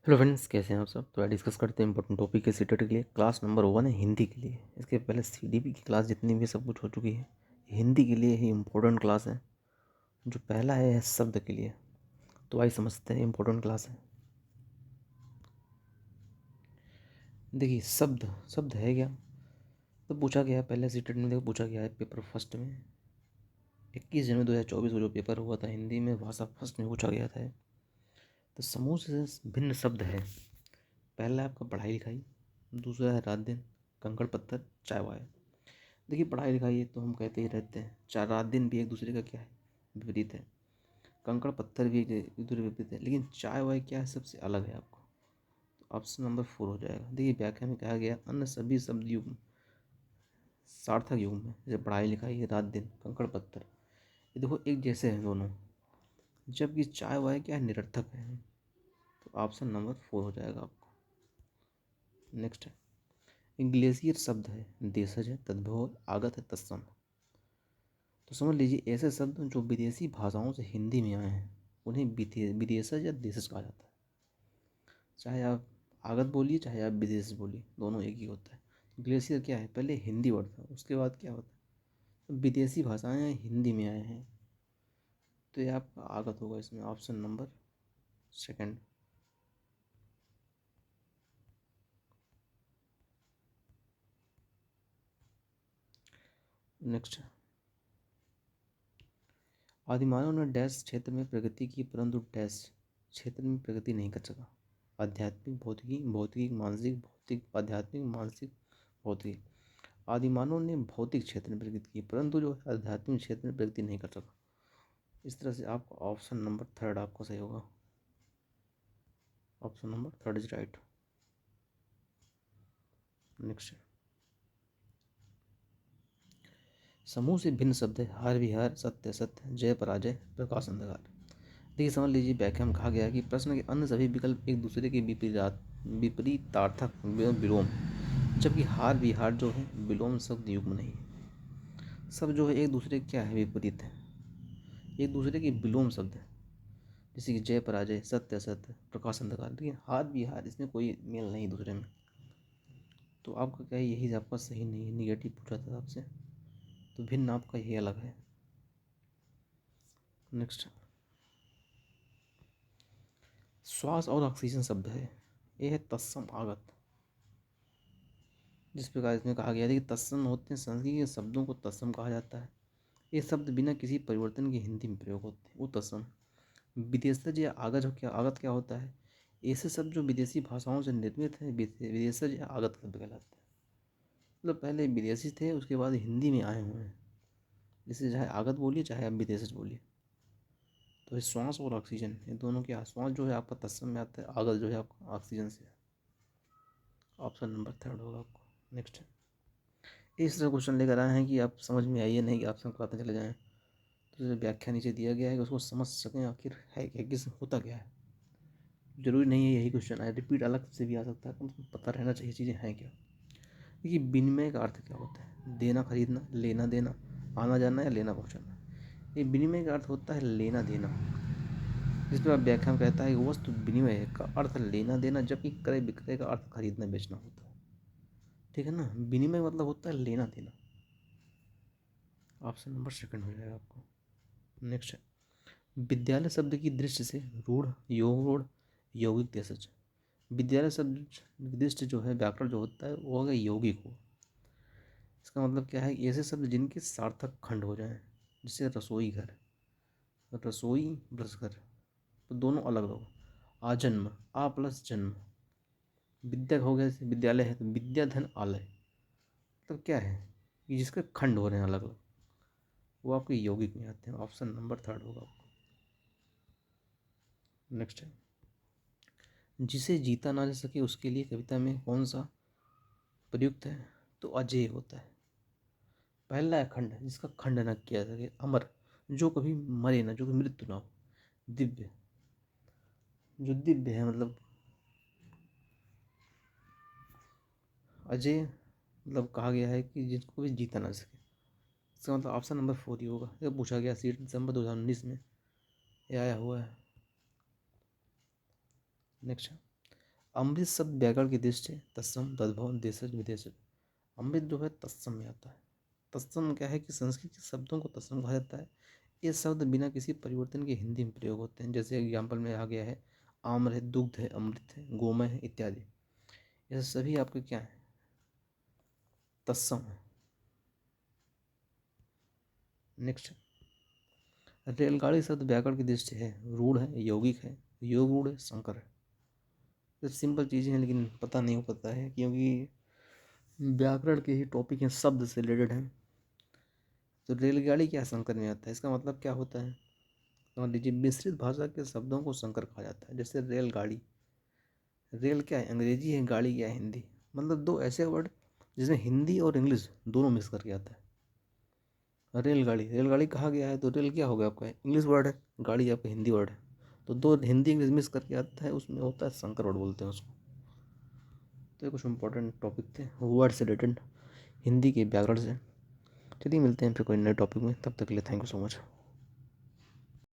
Hello friends, कैसे हैं आप सब। तो आज डिस्कस करते हैं इंपॉर्टेंट टॉपिक है सीटेट के लिए। क्लास नंबर 1 है हिंदी के लिए। इसके पहले सीडीपी की क्लास जितनी भी सब कुछ हो चुकी है। हिंदी के लिए ही इम्पोर्टेंट क्लास है। जो पहला है शब्द के लिए। तो आइए समझते हैं इम्पोर्टेंट क्लास है। देखिए, शब्द शब्द है क्या। तो पूछा गया पहले सीटेट में, देखो पूछा गया है पेपर फर्स्ट में 21 जनवरी 2024 को जो पेपर हुआ था हिंदी में भाषा फर्स्ट में पूछा गया था। तो समूह से भिन्न शब्द है। पहला है आपका पढ़ाई लिखाई, दूसरा है रात दिन, कंकड़ पत्थर, चाय वाय। देखिए, पढ़ाई लिखाई तो हम कहते ही रहते हैं। चार रात दिन भी एक दूसरे का क्या है, विपरीत है। कंकड़ पत्थर भी एक दूसरे विपरीत है। लेकिन चाय वाय क्या है, सबसे अलग है आपको। तो ऑप्शन नंबर 4 हो जाएगा। देखिए, व्याख्या में कहा गया अन्य सभी शब्द युग्म सार्थक युग्म में, जैसे पढ़ाई लिखाई, रात दिन, कंकड़ पत्थर, ये देखो एक जैसे हैं दोनों। जबकि चाय वाय क्या है, निरर्थक है। तो ऑप्शन नंबर 4 हो जाएगा आपको। नेक्स्ट है ग्लेशियर शब्द है, देशज है, तद्भव, आगत है, तत्सम। तो समझ लीजिए ऐसे शब्द जो विदेशी भाषाओं से हिंदी में आए हैं उन्हें विदेशज या देशज कहा जाता है। चाहे आप आगत बोलिए चाहे आप विदेश बोलिए, दोनों एक ही होता है। ग्लेशियर क्या है, पहले हिंदी वर्ड था, उसके बाद क्या होता है, तो विदेशी भाषाएं हिंदी में आए हैं। तो ये आपका आगत होगा इसमें, ऑप्शन नंबर सेकंड। नेक्स्ट, आदिमानव ने डैश क्षेत्र में प्रगति की परंतु डैश क्षेत्र में प्रगति नहीं कर सका। आध्यात्मिक, भौतिकी, भौतिक मानसिक, भौतिक आध्यात्मिक, मानसिक, भौतिक। आदिमानव ने भौतिक क्षेत्र में प्रगति की परंतु जो आध्यात्मिक क्षेत्र में प्रगति नहीं कर सका। इस तरह से आपका ऑप्शन नंबर थर्ड आपका सही होगा। Option number third is right. Next, समूह से भिन्न शब्द है हार विहार, सत्य सत्य, जय पराजय, प्रकाश अंधकार। देखिए समझ लीजिए, व्याख्या में कहा गया है कि प्रश्न के अन्य सभी विकल्प एक दूसरे के विपरीतार्थक विलोम, जबकि हार विहार जो है विलोम शब्द युग्म नहीं है। सब जो है एक दूसरे क्या है, विपरीत है, एक दूसरे के विलोम शब्द है। जैसे कि जय पराजय, सत्य असत्य, प्रकाश अंधकार। लेकिन हार विहार इसमें कोई मेल नहीं दूसरे में। तो आपका क्या है, यही आपका सही नहीं है, निगेटिव पूछा था आपसे। तो भिन्न आपका यही अलग है। नेक्स्ट, श्वास और ऑक्सीजन शब्द है, ये है तत्सम आगत। जिस प्रकार इसमें कहा गया है कि तत्सम होते हैं, संस्कृत के शब्दों को तत्सम कहा जाता है। ये शब्द बिना किसी परिवर्तन के हिंदी में प्रयोग होते हैं, वो तत्सम। विदेशज या आगत क्या होता है, ऐसे शब्द जो विदेशी भाषाओं से निर्मित हैं विदेशज या आगत शब्द कहलाते हैं। मतलब पहले विदेशी थे, उसके बाद हिंदी में आए हुए हैं। जैसे चाहे आगत बोलिए चाहे आप विदेशज बोलिए। तो ये श्वास और ऑक्सीजन, ये दोनों के श्वास जो है आपका तत्सम में आता है, आगत जो है आपका ऑक्सीजन से है। ऑप्शन नंबर थर्ड होगा आपको। नेक्स्ट, इस तरह क्वेश्चन लेकर आए हैं कि आप समझ में आइए नहीं कि आप सब पता चले जाएँ। तो जो व्याख्या नीचे दिया गया है कि उसको समझ सकें आखिर है क्या, किस होता क्या है। जरूरी नहीं है यही क्वेश्चन आए, रिपीट अलग से भी आ सकता है, कम से कम पता रहना चाहिए चीज़ें हैं क्या। देखिए, विनिमय का अर्थ क्या होता है, देना खरीदना, लेना देना, आना जाना या लेना पहुँचाना। ये विनिमय का अर्थ होता है लेना देना। जिस पर व्याख्या में कहता है कि वस्तु विनिमय का अर्थ लेना देना, जबकि क्रय विक्रय का अर्थ खरीदना बेचना होता है। ठीक है ना, विनिमय मतलब होता है लेना देना। ऑप्शन नंबर सेकंड हो जाएगा आपको। नेक्स्ट है विद्यालय शब्द की दृष्टि से रूढ़, योग रूढ़, यौगिक देशज। विद्यालय शब्द निर्दिष्ट जो है व्याकरण जो होता है वो हो गया यौगिक हो। इसका मतलब क्या है, ऐसे शब्द जिनके सार्थक खंड हो जाएं, जैसे रसोई घर, रसोई प्लस घर, तो दोनों अलग अलग। आजन्म, आ प्लस जन्म। विद्या हो गया, जैसे विद्यालय है तो विद्या धन आलय। मतलब क्या है कि जिसके खंड हो रहे हैं अलग अलग, वो आपके यौगिक में आते हैं। ऑप्शन नंबर थर्ड होगा आपको। नेक्स्ट है जिसे जीता ना जा सके उसके लिए कविता में कौन सा प्रयुक्त है, तो अजेय होता है। पहला है खंड, जिसका खंड न किया जा सके। अमर, जो कभी मरे ना, जो कभी मृत्यु ना हो। दिव्य, जो दिव्य है मतलब। अजय मतलब कहा गया है कि जिसको भी जीता ना सके। इसका मतलब ऑप्शन नंबर 4 ही होगा। यह पूछा गया सीट दिसंबर 2019 में, ये आया हुआ है। नेक्स्ट, अमृत शब्द व्याकरण की दृष्टि से तत्सम तद्भव देशज विदेशज। अमृत जो है तत्सम में आता है। तत्सम क्या है कि संस्कृत के शब्दों को तत्सम कहा जाता है। ये शब्द बिना किसी परिवर्तन के हिंदी में प्रयोग होते हैं। जैसे एग्जाम्पल में आ गया है आम्र है, दुग्ध है, अमृत है, गोमय है इत्यादि। ये सभी आपके क्या है, तत्सम है। नेक्स्ट, रेलगाड़ी शब्द व्याकरण की दृष्टि है रूढ़ है, यौगिक है, योग रूढ़ है, संकर है। तो सिंपल चीज़ें हैं लेकिन पता नहीं हो पाता है क्योंकि व्याकरण के ही टॉपिक हैं, शब्द से रिलेटेड हैं। तो रेलगाड़ी क्या संकर में आता है, इसका मतलब क्या होता है। समझ लीजिए, मिश्रित भाषा के शब्दों को संकर कहा जाता है। जैसे रेलगाड़ी, रेल क्या है अंग्रेजी है, गाड़ी क्या है हिंदी। मतलब दो ऐसे वर्ड जिसमें हिंदी और इंग्लिश दोनों मिक्स करके आता है। रेलगाड़ी, रेलगाड़ी कहा गया है तो रेल क्या हो गया आपका इंग्लिश वर्ड है, गाड़ी आपका हिंदी वर्ड है। तो दो हिंदी इंग्लिश मिक्स करके आता है, उसमें होता है संकर वर्ड बोलते हैं उसको। तो ये कुछ इंपॉर्टेंट टॉपिक थे वर्ड से रिलेटेड, हिंदी के व्याकरण से। चलिए मिलते हैं फिर कोई नए टॉपिक में, तब तक के लिए थैंक यू सो मच।